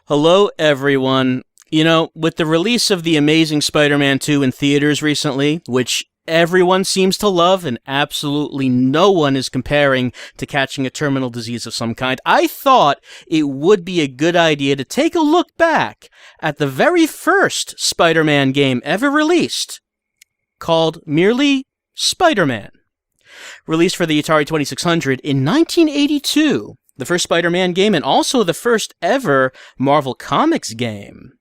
Hello, everyone. You know, with the release of The Amazing Spider-Man 2 in theaters recently, which everyone seems to love and absolutely no one is comparing to catching a terminal disease of some kind, I thought it would be a good idea to take a look back at the very first Spider-Man game ever released, called merely Spider-Man. Released for the Atari 2600 in 1982. The first Spider-Man game, and also the first ever Marvel Comics game.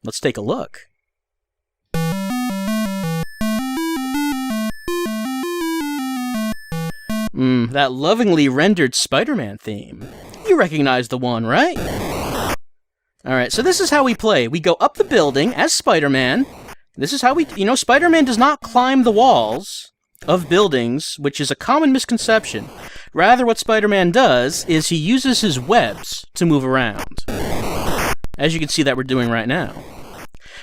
Let's take a look. That lovingly rendered Spider-Man theme. You recognize the one, right? Alright, so this is how we play. We go up the building as Spider-Man. This is how we... You know, Spider-Man does not climb the walls of buildings, which is a common misconception. Rather, what Spider-Man does is he uses his webs to move around. As you can see that we're doing right now.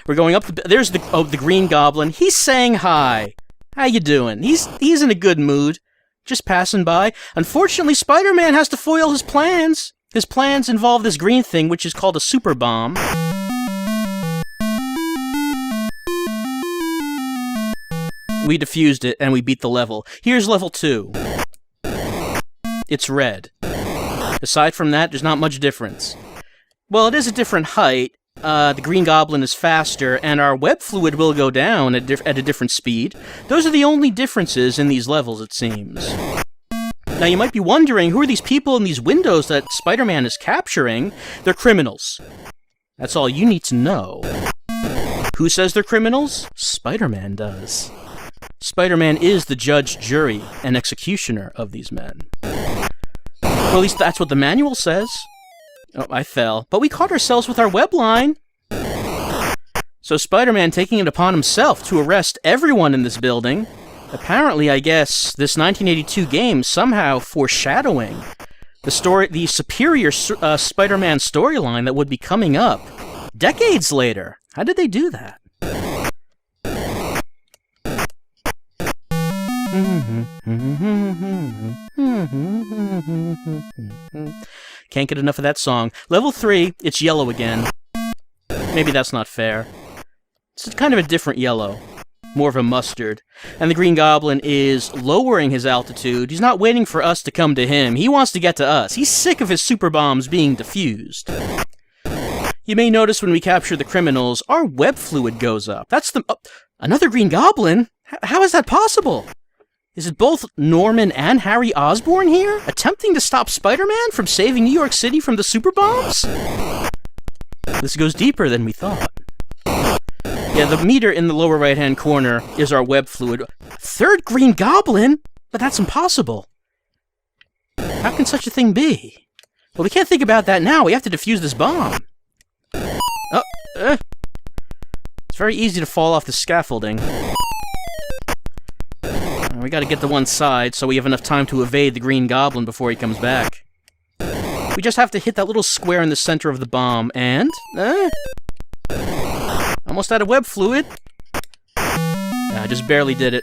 We're going up the... There's the Green Goblin. He's saying hi. How you doing? He's in a good mood. Just passing by. Unfortunately, Spider-Man has to foil his plans. His plans involve this green thing, which is called a super bomb. We defused it, and we beat the level. Here's level 2. It's red. Aside from that, there's not much difference. Well, it is a different height. The Green Goblin is faster, and our web fluid will go down at a different speed. Those are the only differences in these levels, it seems. Now, you might be wondering, who are these people in these windows that Spider-Man is capturing? They're criminals. That's all you need to know. Who says they're criminals? Spider-Man does. Spider-Man is the judge, jury, and executioner of these men. Well, at least that's what the manual says. Oh, I fell. But we caught ourselves with our web line. So Spider-Man taking it upon himself to arrest everyone in this building. Apparently, I guess, this 1982 game somehow foreshadowing the superior Spider-Man storyline that would be coming up decades later. How did they do that? Can't get enough of that song. Level 3, it's yellow again. Maybe that's not fair. It's kind of a different yellow. More of a mustard. And the Green Goblin is lowering his altitude. He's not waiting for us to come to him. He wants to get to us. He's sick of his super bombs being diffused. You may notice when we capture the criminals, our web fluid goes up. That's the... another Green Goblin? How is that possible? Is it both Norman and Harry Osborn here, attempting to stop Spider-Man from saving New York City from the super bombs? This goes deeper than we thought. Yeah, the meter in the lower right-hand corner is our web fluid. Third Green Goblin? But that's impossible. How can such a thing be? Well, we can't think about that now. We have to defuse this bomb. It's very easy to fall off the scaffolding. We gotta get to one side so we have enough time to evade the Green Goblin before he comes back. We just have to hit that little square in the center of the bomb, and... almost out of web fluid. I just barely did it.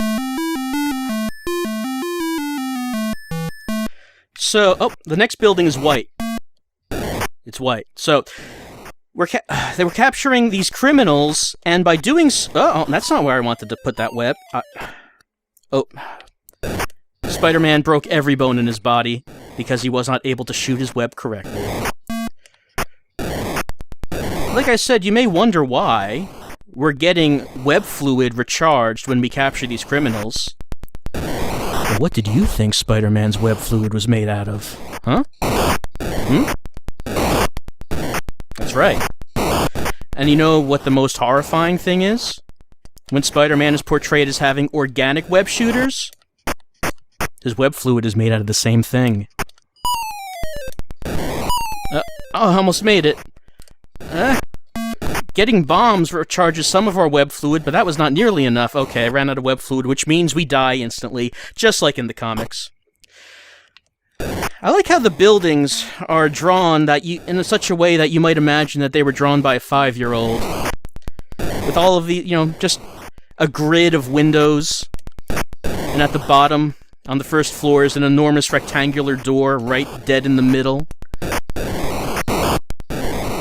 So, the next building is white. It's white. So, they were capturing these criminals, and by doing so... Oh, that's not where I wanted to put that web. Spider-Man broke every bone in his body because he was not able to shoot his web correctly. Like I said, you may wonder why we're getting web fluid recharged when we capture these criminals. But what did you think Spider-Man's web fluid was made out of? Huh? That's right. And you know what the most horrifying thing is? When Spider-Man is portrayed as having organic web shooters, his web fluid is made out of the same thing. I almost made it. Getting bombs recharges some of our web fluid, but that was not nearly enough. Okay, I ran out of web fluid, which means we die instantly, just like in the comics. I like how the buildings are drawn in such a way that you might imagine that they were drawn by a 5-year-old. With all of the, just a grid of windows. And at the bottom, on the first floor, is an enormous rectangular door right dead in the middle.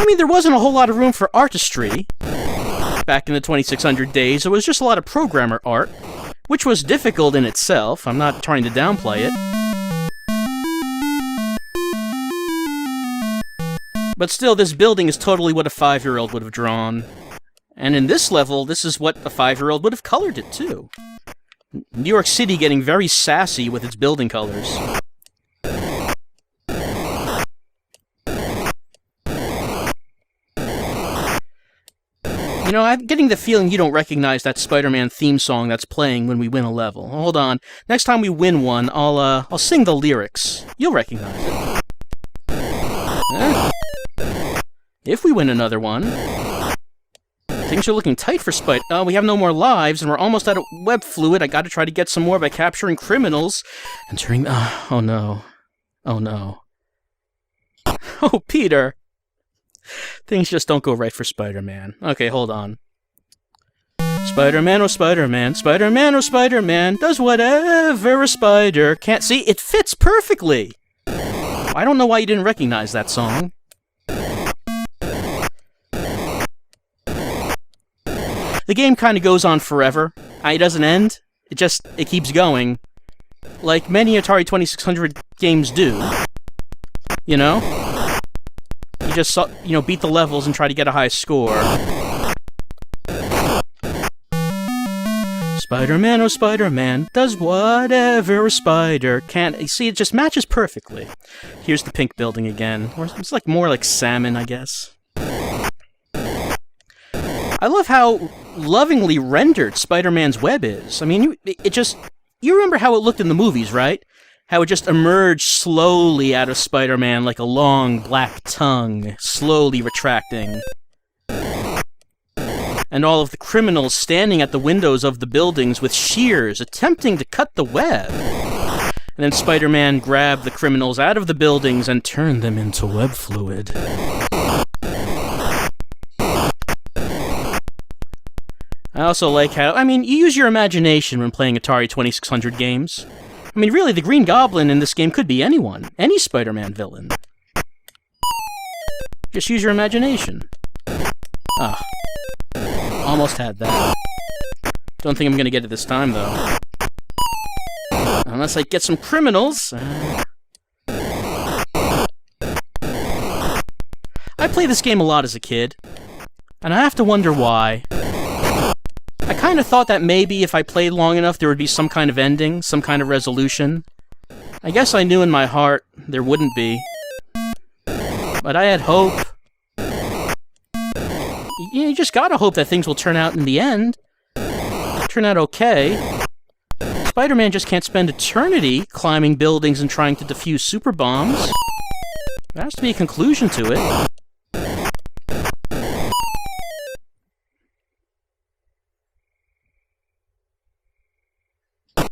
I mean, there wasn't a whole lot of room for artistry back in the 2600 days. It was just a lot of programmer art, which was difficult in itself. I'm not trying to downplay it. But still, this building is totally what a 5-year-old would have drawn. And in this level, this is what a 5-year-old would have colored it, too. New York City getting very sassy with its building colors. You know, I'm getting the feeling you don't recognize that Spider-Man theme song that's playing when we win a level. Hold on. Next time we win one, I'll sing the lyrics. You'll recognize it. If we win another one. Things are looking tight for Spider. Oh, we have no more lives, and we're almost out of web fluid. I gotta try to get some more by capturing criminals. And turning... oh no. Oh no. Oh, Peter. Things just don't go right for Spider-Man. Okay, hold on. Spider-Man, oh Spider-Man, Spider-Man, oh Spider-Man, does whatever a spider can't... See, it fits perfectly! I don't know why you didn't recognize that song. The game kind of goes on forever. It doesn't end. It keeps going. Like many Atari 2600 games do. You know? You just, beat the levels and try to get a high score. Spider-Man, oh Spider-Man, does whatever a spider can... You see, it just matches perfectly. Here's the pink building again. It's like more like salmon, I guess. I love how lovingly rendered Spider-Man's web is. I mean, you remember how it looked in the movies, right? How it just emerged slowly out of Spider-Man like a long black tongue, slowly retracting. And all of the criminals standing at the windows of the buildings with shears, attempting to cut the web. And then Spider-Man grabbed the criminals out of the buildings and turned them into web fluid. I also like how, you use your imagination when playing Atari 2600 games. I mean, really, the Green Goblin in this game could be anyone. Any Spider-Man villain. Just use your imagination. Ah. Almost had that. Don't think I'm gonna get it this time, though. Unless I get some criminals. I played this game a lot as a kid. And I have to wonder why. I kind of thought that maybe if I played long enough there would be some kind of ending, some kind of resolution. I guess I knew in my heart there wouldn't be. But I had hope. You just gotta hope that things will turn out in the end. Turn out okay. Spider-Man just can't spend eternity climbing buildings and trying to defuse super bombs. There has to be a conclusion to it.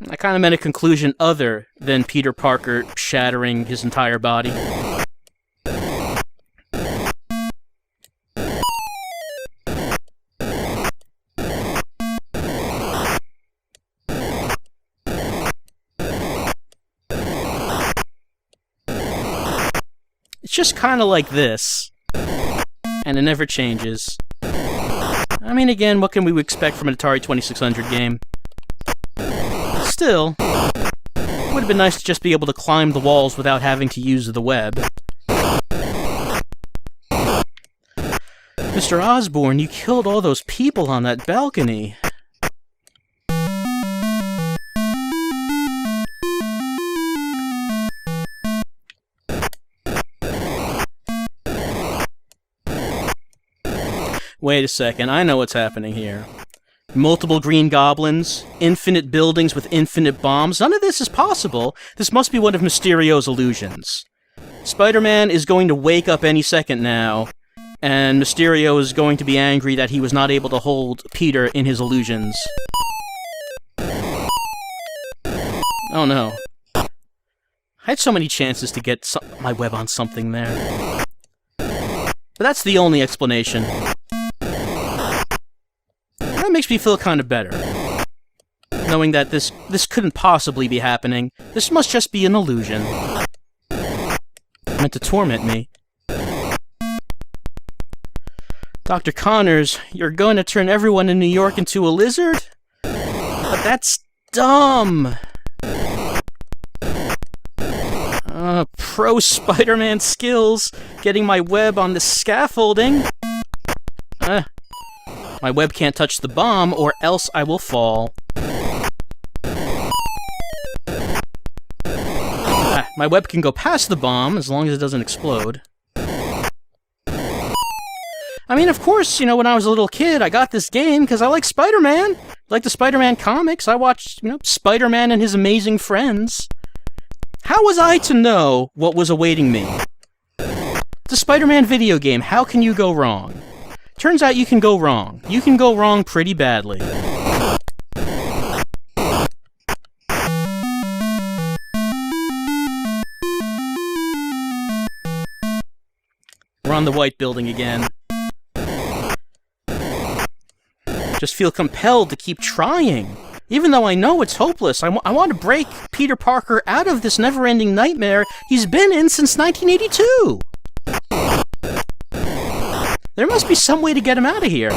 I kind of meant a conclusion other than Peter Parker shattering his entire body. It's just kind of like this, and it never changes. I mean, again, what can we expect from an Atari 2600 game? Still, it would have been nice to just be able to climb the walls without having to use the web. Mr. Osborn, you killed all those people on that balcony. Wait a second, I know what's happening here. Multiple Green Goblins, infinite buildings with infinite bombs. None of this is possible. This must be one of Mysterio's illusions. Spider-Man is going to wake up any second now, and Mysterio is going to be angry that he was not able to hold Peter in his illusions. Oh no. I had so many chances to get my web on something there. But that's the only explanation. That makes me feel kind of better. Knowing that this couldn't possibly be happening. This must just be an illusion. Meant to torment me. Dr. Connors, you're going to turn everyone in New York into a lizard? But that's dumb! Pro Spider-Man skills, getting my web on the scaffolding. My web can't touch the bomb, or else I will fall. My web can go past the bomb, as long as it doesn't explode. I mean, of course, you know, when I was a little kid, I got this game because I like Spider-Man. I like the Spider-Man comics. I watched, you know, Spider-Man and His Amazing Friends. How was I to know what was awaiting me? It's a Spider-Man video game. How can you go wrong? Turns out you can go wrong. You can go wrong pretty badly. We're on the white building again. Just feel compelled to keep trying. Even though I know it's hopeless, I want to break Peter Parker out of this never-ending nightmare he's been in since 1982. There must be some way to get him out of here.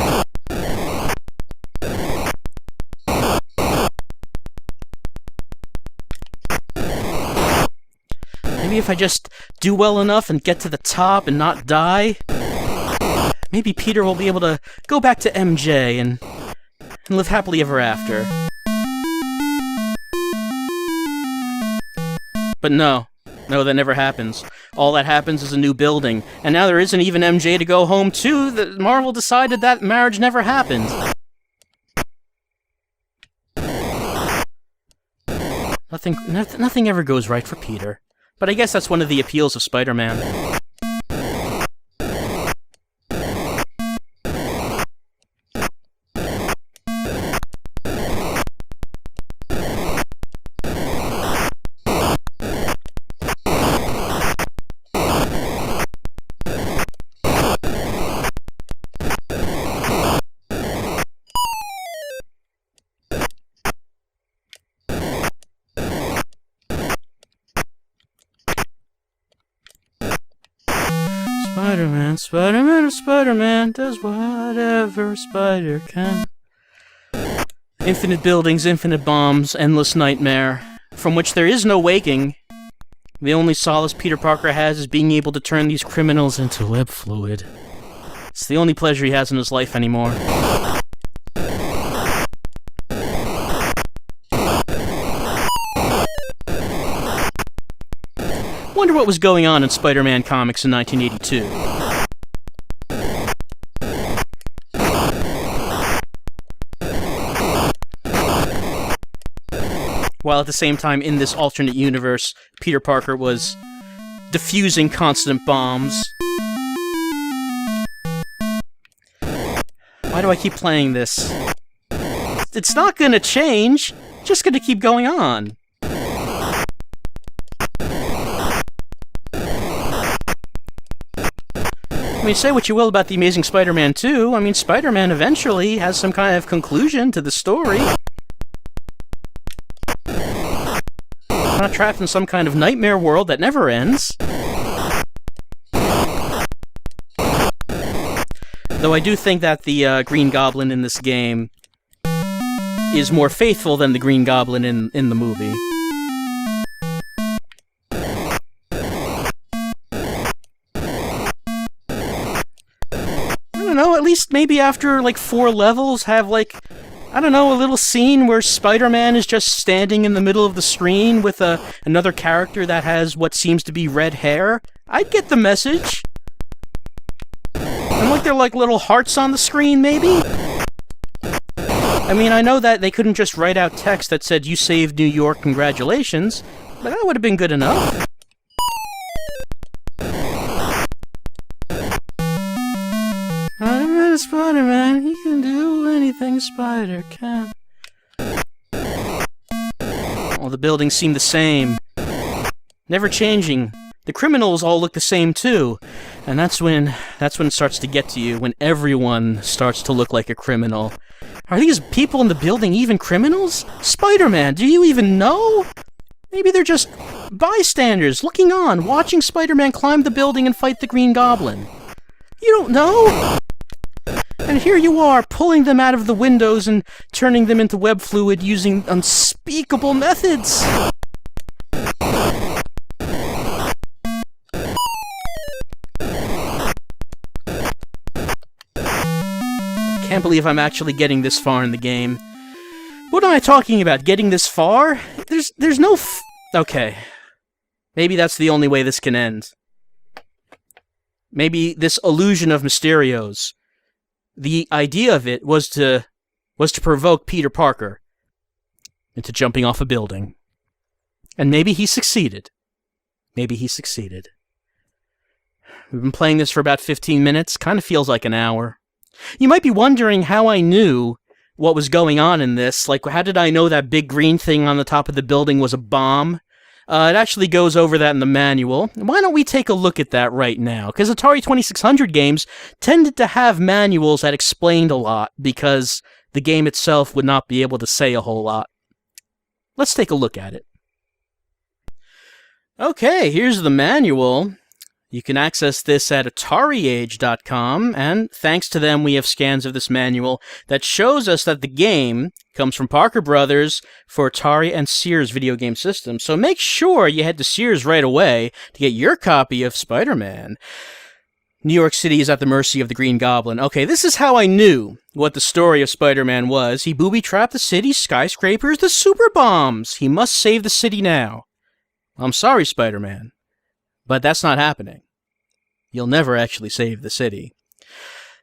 Maybe if I just do well enough and get to the top and not die, maybe Peter will be able to go back to MJ and live happily ever after. But no, that never happens. All that happens is a new building, and now there isn't even MJ to go home to. Marvel decided that marriage never happened. Nothing ever goes right for Peter. But I guess that's one of the appeals of Spider-Man. Spider-Man does whatever a spider can. Infinite buildings, infinite bombs, endless nightmare, from which there is no waking. The only solace Peter Parker has is being able to turn these criminals into web fluid. It's the only pleasure he has in his life anymore. Wonder what was going on in Spider-Man comics in 1982. While at the same time, in this alternate universe, Peter Parker was defusing constant bombs. Why do I keep playing this? It's not gonna change, just gonna keep going on. I mean, say what you will about The Amazing Spider-Man 2, I mean, Spider-Man eventually has some kind of conclusion to the story. Not trapped in some kind of nightmare world that never ends. Though I do think that the Green Goblin in this game is more faithful than the Green Goblin in the movie. I don't know, at least maybe after like 4 levels have like, I don't know, a little scene where Spider-Man is just standing in the middle of the screen with another character that has what seems to be red hair. I'd get the message. And like they're like little hearts on the screen, maybe? I mean, I know that they couldn't just write out text that said, "You saved New York, congratulations," but that would have been good enough. Spider-Man, he can do anything a spider can. All the buildings seem the same. Never changing. The criminals all look the same too. And that's when it starts to get to you, when everyone starts to look like a criminal. Are these people in the building even criminals? Spider-Man, do you even know? Maybe they're just bystanders, looking on, watching Spider-Man climb the building and fight the Green Goblin. You don't know? And here you are, pulling them out of the windows and turning them into web fluid using unspeakable methods. Can't believe I'm actually getting this far in the game. What am I talking about? Getting this far? There's no okay. Maybe that's the only way this can end. Maybe this illusion of Mysterios, the idea of it was to provoke Peter Parker into jumping off a building. And maybe he succeeded. Maybe he succeeded. We've been playing this for about 15 minutes. Kind of feels like an hour. You might be wondering how I knew what was going on in this. Like, how did I know that big green thing on the top of the building was a bomb? It actually goes over that in the manual. Why don't we take a look at that right now? Because Atari 2600 games tended to have manuals that explained a lot, because the game itself would not be able to say a whole lot. Let's take a look at it. Okay, here's the manual. You can access this at AtariAge.com, and thanks to them we have scans of this manual that shows us that the game comes from Parker Brothers for Atari and Sears video game systems. So make sure you head to Sears right away to get your copy of Spider-Man. New York City is at the mercy of the Green Goblin. Okay, this is how I knew what the story of Spider-Man was. He booby-trapped the city's skyscrapers, the super bombs. He must save the city now. I'm sorry, Spider-Man, but that's not happening. You'll never actually save the city.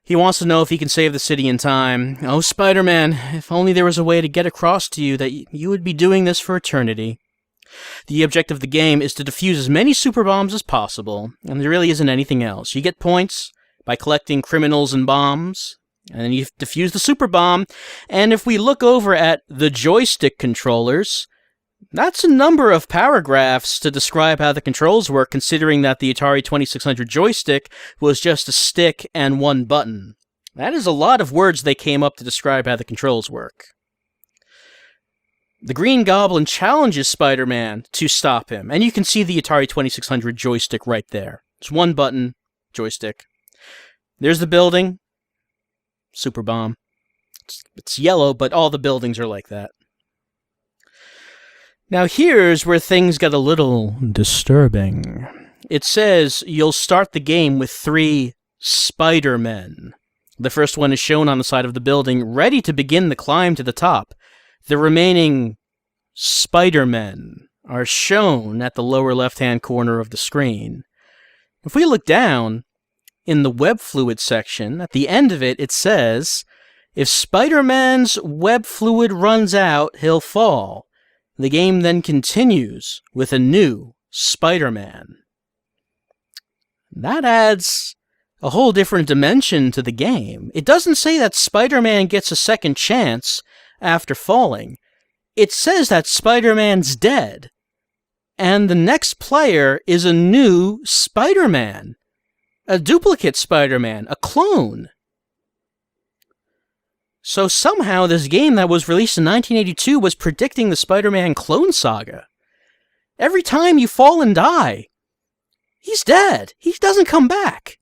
He wants to know if he can save the city in time. Oh, Spider-Man, if only there was a way to get across to you that you would be doing this for eternity. The objective of the game is to defuse as many super bombs as possible, and there really isn't anything else. You get points by collecting criminals and bombs, and then you defuse the super bomb, and if we look over at the joystick controllers, that's a number of paragraphs to describe how the controls work, considering that the Atari 2600 joystick was just a stick and one button. That is a lot of words they came up to describe how the controls work. The Green Goblin challenges Spider-Man to stop him, and you can see the Atari 2600 joystick right there. It's one button joystick. There's the building. Super bomb. It's yellow, but all the buildings are like that. Now here's where things get a little disturbing. It says you'll start the game with 3 Spider-Men. The first one is shown on the side of the building, ready to begin the climb to the top. The remaining Spider-Men are shown at the lower left-hand corner of the screen. If we look down, in the web fluid section, at the end of it, it says, if Spider-Man's web fluid runs out, he'll fall. The game then continues with a new Spider-Man. That adds a whole different dimension to the game. It doesn't say that Spider-Man gets a second chance after falling. It says that Spider-Man's dead, and the next player is a new Spider-Man. A duplicate Spider-Man, a clone. So somehow this game that was released in 1982 was predicting the Spider-Man clone saga. Every time you fall and die, he's dead. He doesn't come back.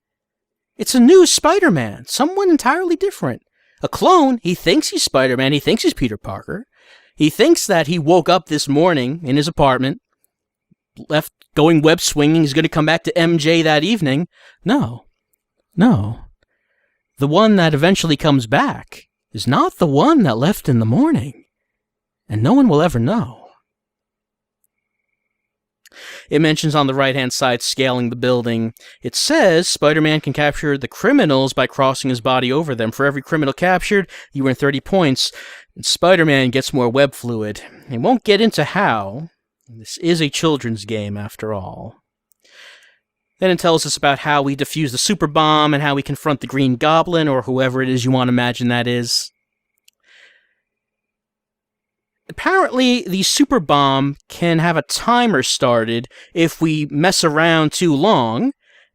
It's a new Spider-Man, someone entirely different. A clone, he thinks he's Spider-Man, he thinks he's Peter Parker. He thinks that he woke up this morning in his apartment, left going web swinging, he's going to come back to MJ that evening. No. The one that eventually comes back is not the one that left in the morning, and no one will ever know. It mentions on the right-hand side scaling the building. It says Spider-Man can capture the criminals by crossing his body over them. For every criminal captured, you earn 30 points, and Spider-Man gets more web fluid. It won't get into how. This is a children's game, after all. Then it tells us about how we defuse the super bomb and how we confront the Green Goblin, or whoever it is you want to imagine that is. Apparently, the super bomb can have a timer started if we mess around too long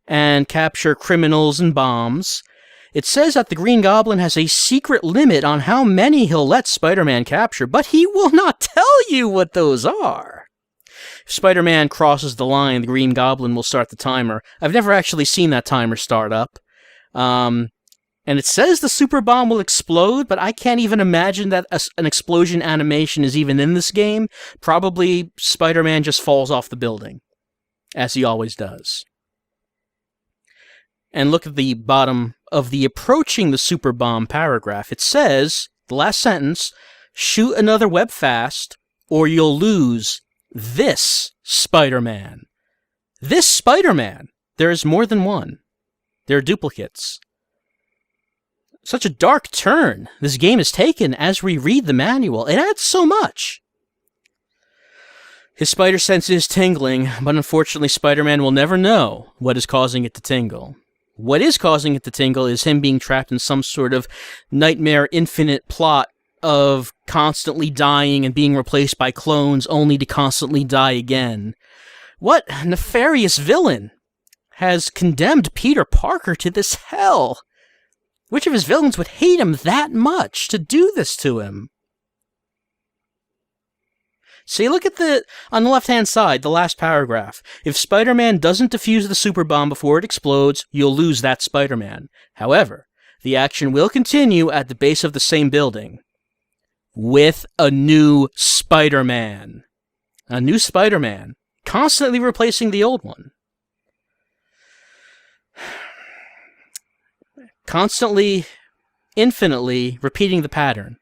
and capture criminals and bombs. It says that the Green Goblin has a secret limit on how many he'll let Spider-Man capture, but he will not tell you what those are. If Spider-Man crosses the line, the Green Goblin will start the timer. I've never actually seen that timer start up. And it says the super bomb will explode, but I can't even imagine that an explosion animation is even in this game. Probably Spider-Man just falls off the building, as he always does. And look at the bottom of the approaching the super bomb paragraph. It says, the last sentence, shoot another web fast, or you'll lose this Spider-Man. This Spider-Man. There is more than one. There are duplicates. Such a dark turn this game has taken as we read the manual. It adds so much. His spider sense is tingling, but unfortunately Spider-Man will never know what is causing it to tingle. What is causing it to tingle is him being trapped in some sort of nightmare infinite plot of constantly dying and being replaced by clones only to constantly die again. What nefarious villain has condemned Peter Parker to this hell? Which of his villains would hate him that much to do this to him? See, look at on the left-hand side, the last paragraph. If Spider-Man doesn't defuse the super bomb before it explodes, you'll lose that Spider-Man. However, the action will continue at the base of the same building. With a new Spider-Man. A new Spider-Man. Constantly replacing the old one. Constantly, infinitely repeating the pattern.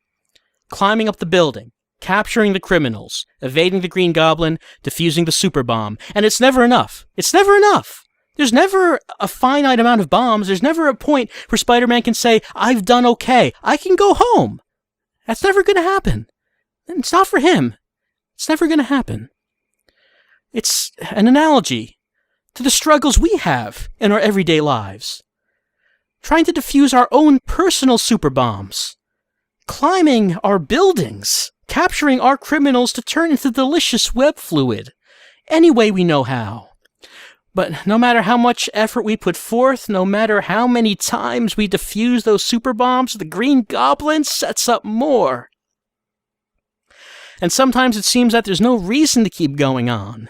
Climbing up the building. Capturing the criminals. Evading the Green Goblin. Defusing the super bomb. And it's never enough. It's never enough. There's never a finite amount of bombs. There's never a point where Spider-Man can say, I've done okay. I can go home. That's never going to happen. It's not for him. It's never going to happen. It's an analogy to the struggles we have in our everyday lives. Trying to defuse our own personal super bombs. Climbing our buildings. Capturing our criminals to turn into delicious web fluid. Any way we know how. But no matter how much effort we put forth, no matter how many times we defuse those super bombs, the Green Goblin sets up more. And sometimes it seems that there's no reason to keep going on.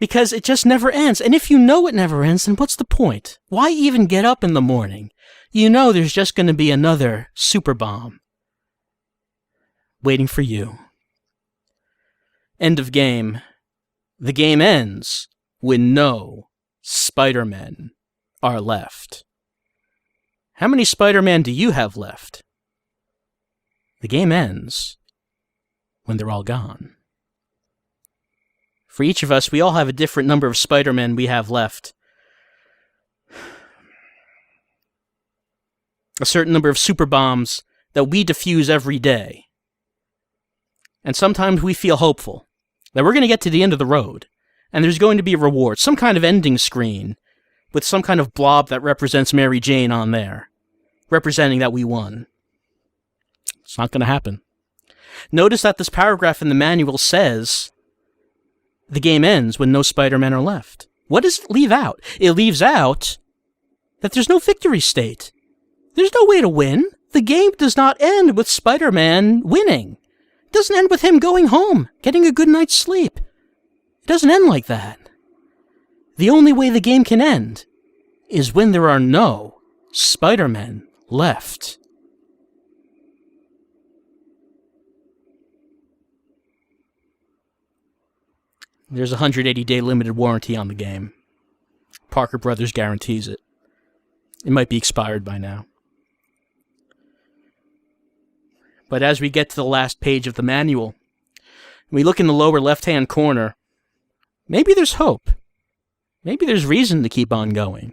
Because it just never ends. And if you know it never ends, then what's the point? Why even get up in the morning? You know there's just going to be another super bomb waiting for you. End of game. The game ends when no Spider-Men are left. How many Spider-Man do you have left? The game ends when they're all gone. For each of us, we all have a different number of Spider-Men we have left. A certain number of super bombs that we defuse every day. And sometimes we feel hopeful that we're going to get to the end of the road, and there's going to be a reward, some kind of ending screen, with some kind of blob that represents Mary Jane on there, representing that we won. It's not going to happen. Notice that this paragraph in the manual says the game ends when no Spider-Men are left. What does it leave out? It leaves out that there's no victory state. There's no way to win. The game does not end with Spider-Man winning. It doesn't end with him going home, getting a good night's sleep. It doesn't end like that. The only way the game can end is when there are no Spider-Men left. There's a 180-day limited warranty on the game. Parker Brothers guarantees it. It might be expired by now. But as we get to the last page of the manual, we look in the lower left-hand corner, maybe there's hope. Maybe there's reason to keep on going.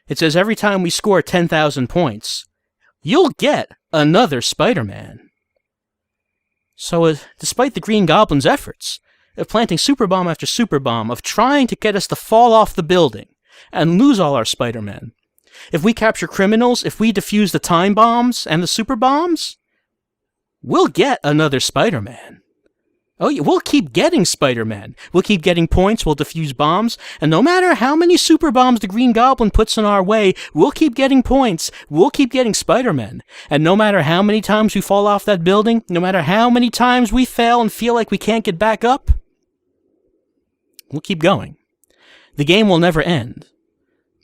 It says every time we score 10,000 points, you'll get another Spider-Man. So despite the Green Goblin's efforts of planting superbomb after superbomb, of trying to get us to fall off the building and lose all our Spider-Men, if we capture criminals, if we defuse the time bombs and the super bombs, we'll get another Spider-Man. Oh, yeah, we'll keep getting Spider-Man. We'll keep getting points, we'll defuse bombs, and no matter how many super bombs the Green Goblin puts in our way, we'll keep getting points, we'll keep getting Spider-Man. And no matter how many times we fall off that building, no matter how many times we fail and feel like we can't get back up, we'll keep going. The game will never end,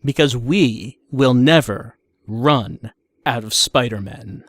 because we will never run out of Spider-Men.